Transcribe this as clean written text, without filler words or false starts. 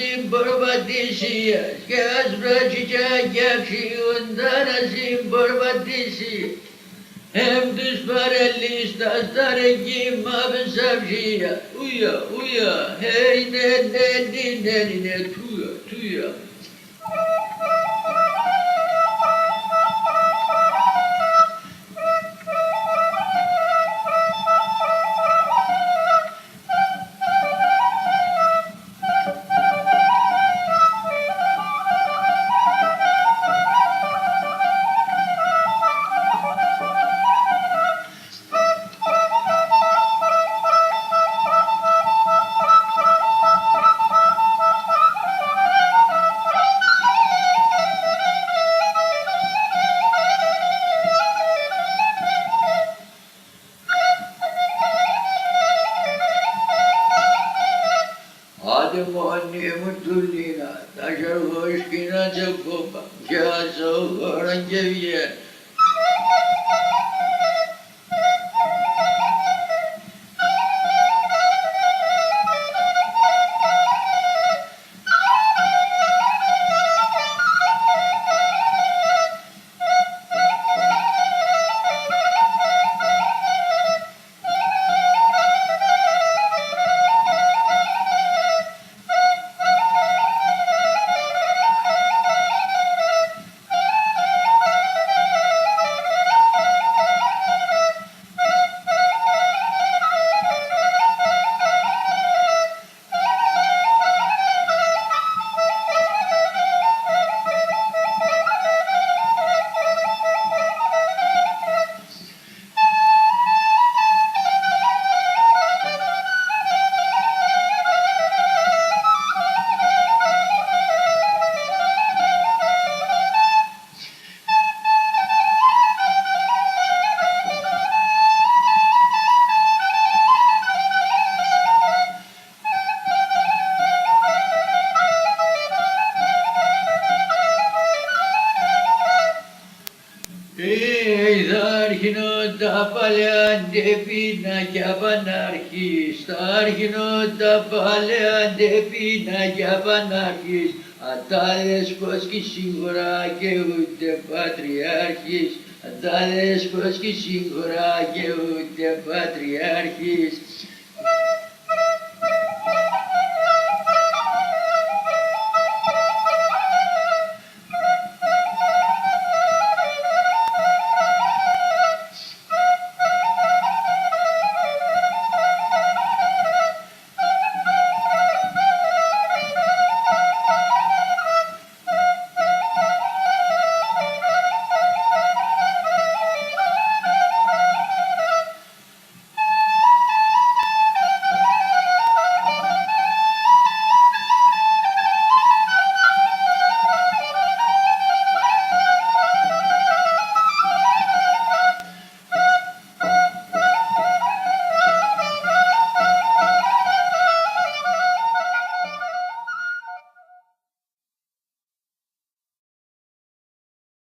συμπορπατήσει και άσπρα τσιτσάκια ξιούντα να συμπορπατήσει. Τους παρελίστας τα ρεγίμα ψαυσία, ουια, ναι, τούια. Άντε μόνη μου τουλίνα, τα γεωργοσκίνα τσεκούπα, κι άσο χώραν και βγαίνει. Θα αρχινώ τα παλαιά ντεπίνακια πανάρχης, θα αρχινώ τα παλαιά ντεπίνακια πανάρχης, αντάλες πως κι σίγουρα και ούτε πατριάρχης, αντάλες πως κι σίγουρα και ούτε πατριάρχης.